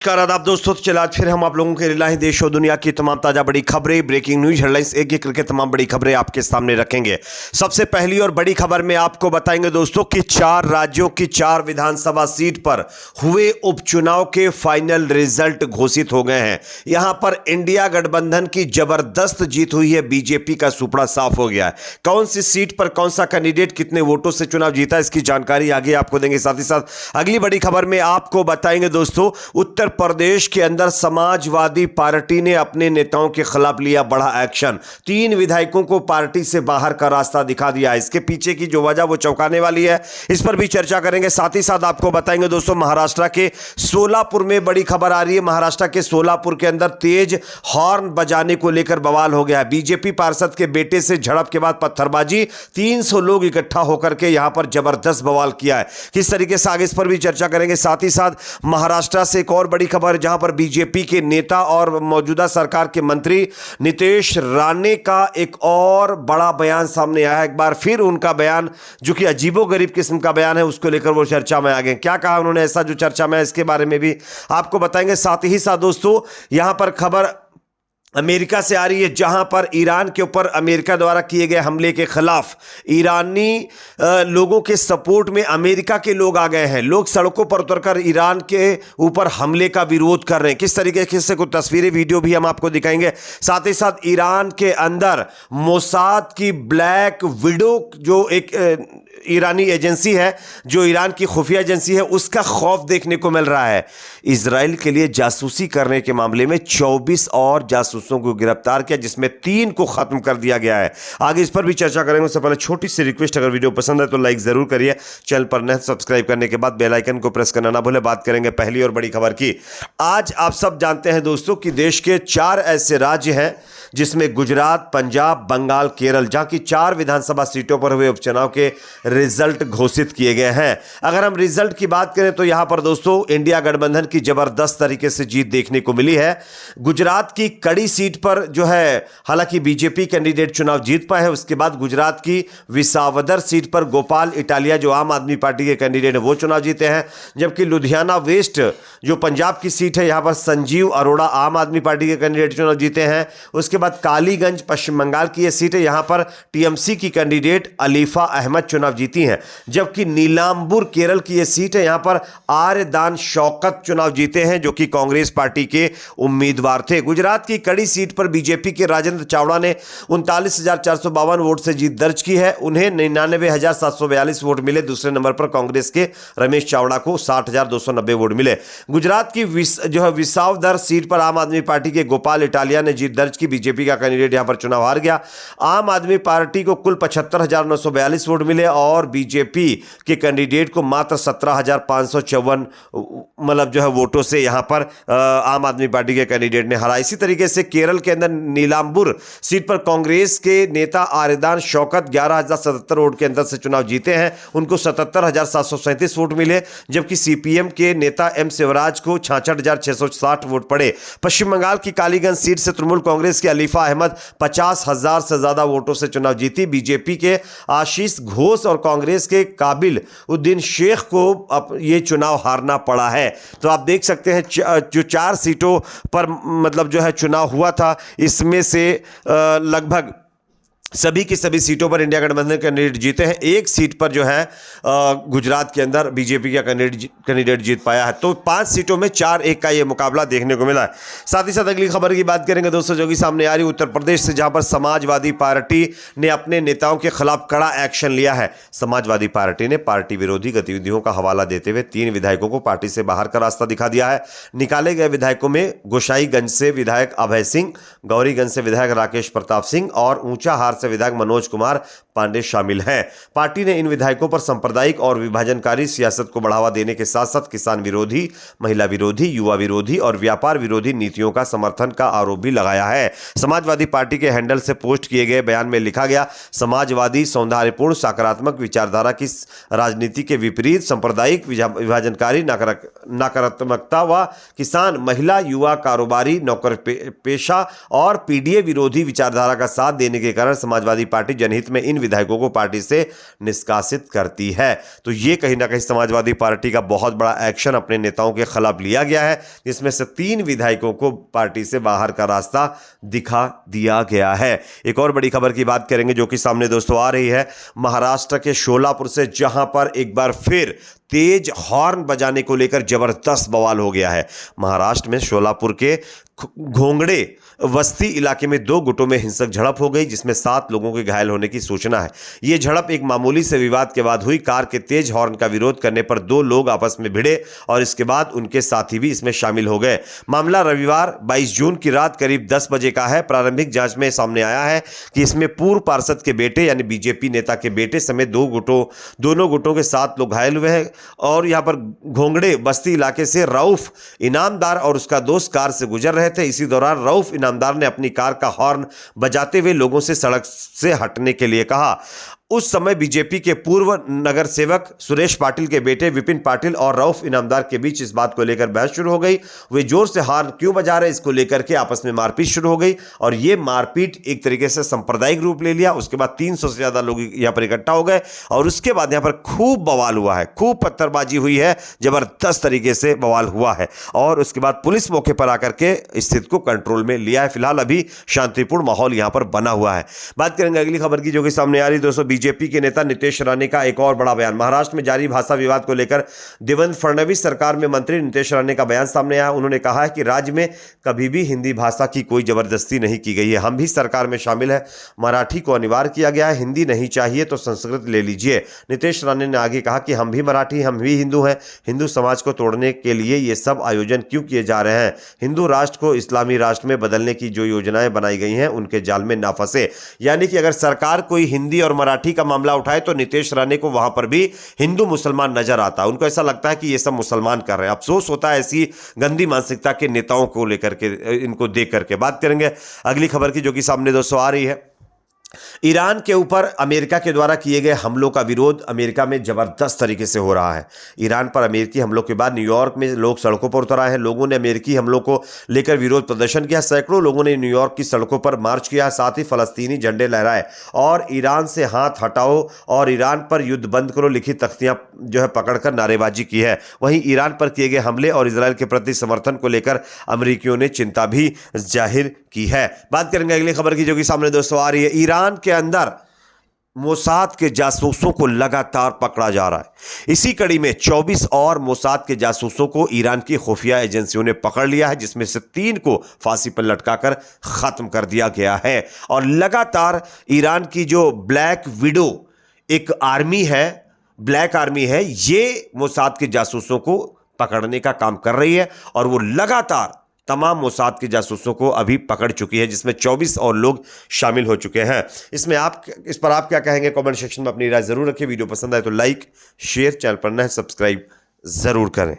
नमस्कार आदाब दोस्तों, तो चला आज फिर हम आप लोगों के लिए देश और दुनिया की तमाम ताजा बड़ी खबरें, ब्रेकिंग न्यूज हेडलाइंस एक एक करके तमाम बड़ी खबरें आपके सामने रखेंगे। सबसे पहली और बड़ी खबर में आपको बताएंगे दोस्तों कि 4 राज्यों की 4 विधानसभा सीट पर हुए उपचुनाव के फाइनल रिजल्ट घोषित हो गए हैं। यहां पर इंडिया गठबंधन की जबरदस्त जीत हुई है, बीजेपी का सुपड़ा साफ हो गया है। कौन सी सीट पर कौन सा कैंडिडेट कितने वोटों से चुनाव जीता, इसकी जानकारी आगे आपको देंगे। साथ ही साथ अगली बड़ी खबर में आपको बताएंगे दोस्तों, उत्तर प्रदेश के अंदर समाजवादी पार्टी ने अपने नेताओं के खिलाफ लिया बड़ा एक्शन। 3 विधायकों को पार्टी से बाहर का रास्ता दिखा दिया। इसके पीछे की जो वजह वो चौंकाने वाली है, इस पर भी चर्चा करेंगे। साथ ही साथ आपको बताएंगे दोस्तों, महाराष्ट्र के सोलापुर में बड़ी खबर आ रही है। महाराष्ट्र के सोलापुर के अंदर तेज हॉर्न बजाने को लेकर बवाल हो गया। बीजेपी पार्षद के बेटे से झड़प के बाद पत्थरबाजी, 300 लोग इकट्ठा होकर के यहां पर जबरदस्त बवाल किया है। किस तरीके से आगे, इस पर भी चर्चा करेंगे। साथ ही साथ महाराष्ट्र से एक और बड़ी खबर, जहां पर बीजेपी के नेता और मौजूदा सरकार के मंत्री नीतीश राणे का एक और बड़ा बयान सामने आया है। एक बार फिर उनका बयान, जो कि अजीबोगरीब किस्म का बयान है, उसको लेकर वो चर्चा में आ गए। क्या कहा उन्होंने ऐसा जो चर्चा में है, इसके बारे में भी आपको बताएंगे। साथ ही साथ दोस्तों, यहां पर खबर अमेरिका से आ रही है, जहां पर ईरान के ऊपर अमेरिका द्वारा किए गए हमले के खिलाफ ईरानी लोगों के सपोर्ट में अमेरिका के लोग आ गए हैं। लोग सड़कों पर उतरकर ईरान के ऊपर हमले का विरोध कर रहे हैं। किस तरीके से कुछ तस्वीरें, वीडियो भी हम आपको दिखाएंगे। साथ ही साथ ईरान के अंदर मोसाद की ब्लैक विडो, जो एक ईरानी एजेंसी है, जो ईरान की खुफिया एजेंसी है, उसका खौफ देखने को मिल रहा है। इजराइल के लिए जासूसी करने के मामले में 24 और जासूसों को गिरफ्तार किया, जिसमें 3 को खत्म कर दिया गया है। आगे इस पर भी चर्चा करेंगे। उससे पहले छोटी सी रिक्वेस्ट, अगर वीडियो पसंद है तो लाइक जरूर करिए। चैनल पर नए सब्सक्राइब करने के बाद बेल आइकन को प्रेस करना ना भूले। बात करेंगे पहली और बड़ी खबर की। आज आप सब जानते हैं दोस्तों कि देश के 4 ऐसे राज्य हैं जिसमें गुजरात, पंजाब, बंगाल, केरल, जहां की 4 विधानसभा सीटों पर हुए उपचुनाव के रिजल्ट घोषित किए गए हैं। अगर हम रिजल्ट की बात करें तो यहां पर दोस्तों इंडिया गठबंधन की जबरदस्त तरीके से जीत देखने को मिली है। गुजरात की कड़ी सीट पर जो है, हालांकि बीजेपी कैंडिडेट चुनाव जीत पाए है। उसके बाद गुजरात की विसावदर सीट पर गोपाल इटालिया, जो आम आदमी पार्टी के कैंडिडेट है, वो चुनाव जीते हैं। जबकि लुधियाना वेस्ट, जो पंजाब की सीट है, यहां पर संजीव अरोड़ा आम आदमी पार्टी के कैंडिडेट चुनाव जीते हैं। उसके बाद कालीगंज पश्चिम बंगाल की यह सीट है, यहां पर टीएमसी की कैंडिडेट अलीफा अहमद चुनाव जीती हैं। जबकि नीलांबुर केरल की यह सीट है, यहां पर आर्यदान शौकत चुनाव जीते हैं, जो कि कांग्रेस पार्टी के उम्मीदवार थे। गुजरात की कड़ी सीट पर बीजेपी के राजेंद्र चावड़ा ने 39,452 वोट से जीत दर्ज की है। उन्हें 99,742 वोट मिले। दूसरे नंबर पर कांग्रेस के रमेश चावड़ा को 60,290 वोट मिले। गुजरात की जो है विसावदर सीट पर आम आदमी पार्टी के गोपाल इटालिया ने जीत दर्ज की। बीजेपी का कैंडिडेट यहां पर चुनाव हार गया। आम आदमी पार्टी को कुल 75,942 वोट मिले और बीजेपी के कैंडिडेट को मात्र 17,554 मतलब जो है वोटों से यहां पर आम आदमी पार्टी के कैंडिडेट ने हरा। इसी तरीके से केरल के अंदर नीलांबुर सीट पर कांग्रेस के नेता आर्यदान शौकत 11,077 वोट के अंदर से चुनाव जीते हैं। उनको 77,737 वोट मिले। जबकि सीपीएम के नेता एम शिवराज को 66,660 वोट पड़े। पश्चिम बंगाल की कालीगंज सीट से तृणमूल कांग्रेस के अलीफा अहमद 50,000 से ज्यादा वोटों से चुनाव जीती। बीजेपी के आशीष घोष और कांग्रेस के काबिल उद्दीन शेख को यह चुनाव हारना पड़ा है। तो आप देख सकते हैं जो 4 सीटों पर मतलब जो है चुनाव हुआ था, इसमें से लगभग सभी की सभी सीटों पर इंडिया गठबंधन कैंडिडेट जीते हैं। एक सीट पर जो है गुजरात के अंदर बीजेपी का कैंडिडेट जीत पाया है। तो 5 सीटों में 4-1 का यह मुकाबला देखने को मिला है। साथ ही साथ अगली खबर की बात करेंगे दोस्तों, जो कि सामने आ रही उत्तर प्रदेश से, जहां पर समाजवादी पार्टी ने अपने नेताओं के खिलाफ कड़ा एक्शन लिया है। समाजवादी पार्टी ने पार्टी विरोधी गतिविधियों का हवाला देते हुए 3 विधायकों को पार्टी से बाहर का रास्ता दिखा दिया है। निकाले गए विधायकों में गोसाईगंज से विधायक अभय सिंह, गौरीगंज से विधायक राकेश प्रताप सिंह और ऊंचाहार से विधायक मनोज कुमार पांडे शामिल हैं। पार्टी ने इन विधायकों पर सांप्रदायिक और विभाजनकारी सियासत को बढ़ावा देने के साथ साथ किसान विरोधी, महिला विरोधी, युवा विरोधी और व्यापार विरोधी नीतियों का समर्थन का आरोप भी लगाया है। समाजवादी पार्टी के हैंडल से पोस्ट किए गए बयान में लिखा गया, समाजवादी सौंदर्यपूर्ण सकारात्मक विचारधारा की राजनीति के विपरीत सांप्रदायिक विभाजनकारी नकारात्मकता व किसान, महिला, युवा, कारोबारी, नौकर पेशा और पीडीए विरोधी विचारधारा का साथ देने के कारण समाजवादी पार्टी जनहित में इन विधायकों को पार्टी से निष्कासित करती है। तो ये कहीं ना कहीं समाजवादी पार्टी का बहुत बड़ा एक्शन अपने नेताओं के खिलाफ लिया गया है, जिसमें से 3 विधायकों को पार्टी से बाहर का रास्ता दिखा दिया गया है। एक और बड़ी खबर की बात करेंगे जो कि सामने दोस्तों आ रही है महाराष्ट्र के शोलापुर से, जहां पर एक बार फिर तेज हॉर्न बजाने को लेकर जबरदस्त बवाल हो गया है। महाराष्ट्र में शोलापुर के घोंगड़े बस्ती इलाके में 2 गुटों में हिंसक झड़प हो गई, जिसमें 7 लोगों के घायल होने की सूचना है। यह झड़प एक मामूली से विवाद के बाद हुई। कार के तेज हॉर्न का विरोध करने पर 2 लोग आपस में भिड़े और इसके बाद उनके साथी भी इसमें शामिल हो गए। मामला रविवार 22 जून की रात करीब 10 बजे का है। प्रारंभिक जांच में सामने आया है कि इसमें पूर्व पार्षद के बेटे यानी बीजेपी नेता के बेटे समेत दोनों गुटों के 7 लोग घायल हुए हैं। और यहां पर घोंगड़े बस्ती इलाके से रऊफ इनामदार और उसका दोस्त कार से गुजर रहे थे। इसी दौरान रऊफ इनामदार ने अपनी कार का हॉर्न बजाते हुए लोगों से सड़क से हटने के लिए कहा। उस समय बीजेपी के पूर्व नगर सेवक सुरेश पाटिल के बेटे विपिन पाटिल और रऊफ इनामदार के बीच इस बात को लेकर बहस शुरू हो गई। वे जोर से हॉर्न क्यों बजा रहे इसको लेकर के आपस में मारपीट शुरू हो गई और यह मारपीट एक तरीके से सांप्रदायिक रूप ले लिया। उसके बाद 300 से ज्यादा लोग यहां पर इकट्ठा हो गए और उसके बाद यहां पर खूब बवाल हुआ है, खूब पत्थरबाजी हुई है, जबरदस्त तरीके से बवाल हुआ है और उसके बाद पुलिस मौके पर आकर के स्थिति को कंट्रोल में लिया है। फिलहाल अभी शांतिपूर्ण माहौल यहां पर बना हुआ है। बात करेंगे अगली खबर की जो कि सामने आ रही है दोस्तों, बीजेपी के नेता नीतीश राणे का एक और बड़ा बयान। महाराष्ट्र में जारी भाषा विवाद को लेकर देवेंद्र फडणवीस सरकार में मंत्री नीतीश राणे का बयान सामने आया। उन्होंने कहा है कि राज्य में कभी भी हिंदी भाषा की कोई जबरदस्ती नहीं की गई है। हम भी सरकार में शामिल है, मराठी को अनिवार्य किया गया है, हिंदी नहीं चाहिए तो संस्कृत ले लीजिए। नीतीश राणे ने आगे कहा कि हम भी मराठी, हम भी हिंदू हैं। हिंदू समाज को तोड़ने के लिए ये सब आयोजन क्यों किए जा रहे हैं? हिंदू राष्ट्र को इस्लामी राष्ट्र में बदलने की जो योजनाएं बनाई गई हैं उनके जाल में ना फंसे। यानी कि अगर सरकार कोई हिंदी और मराठी का मामला उठाए तो नीतीश राणे को वहां पर भी हिंदू मुसलमान नजर आता है। उनको ऐसा लगता है कि ये सब मुसलमान कर रहे हैं। अफसोस होता है ऐसी गंदी मानसिकता के नेताओं को लेकर के, इनको देख करके। बात करेंगे अगली खबर की जो कि सामने दोस्तों आ रही है। ईरान के ऊपर अमेरिका के द्वारा किए गए हमलों का विरोध अमेरिका में जबरदस्त तरीके से हो रहा है। ईरान पर अमेरिकी हमलों के बाद न्यूयॉर्क में लोग सड़कों पर उतर आए हैं। लोगों ने अमेरिकी हमलों को लेकर विरोध प्रदर्शन किया। सैकड़ों लोगों ने न्यूयॉर्क की सड़कों पर मार्च किया, साथ ही फलस्तीनी झंडे लहराए और ईरान से हाथ हटाओ और ईरान पर युद्ध बंद करो लिखी तख्तियां जो है पकड़कर नारेबाजी की है। वहीं ईरान पर किए गए हमले और इजरायल के प्रति समर्थन को लेकर अमेरिकियों ने चिंता भी जाहिर की है। बात करेंगे अगली खबर की जो कि सामने दोस्तों आ रही है। ईरान के अंदर मोसाद के जासूसों को लगातार पकड़ा जा रहा है। इसी कड़ी में 24 और मोसाद के जासूसों को ईरान की खुफिया एजेंसियों ने पकड़ लिया है, जिसमें से 3 को फांसी पर लटकाकर खत्म कर दिया गया है। और लगातार ईरान की जो ब्लैक विडो एक आर्मी है, ब्लैक आर्मी है, ये मोसाद के जासूसों को पकड़ने का काम कर रही है और वो लगातार तमाम मोसाद के जासूसों को अभी पकड़ चुकी है, जिसमें 24 और लोग शामिल हो चुके हैं। इस पर आप क्या कहेंगे? कमेंट सेक्शन में अपनी राय जरूर रखें। वीडियो पसंद आए तो लाइक, शेयर, चैनल पर नए सब्सक्राइब जरूर करें।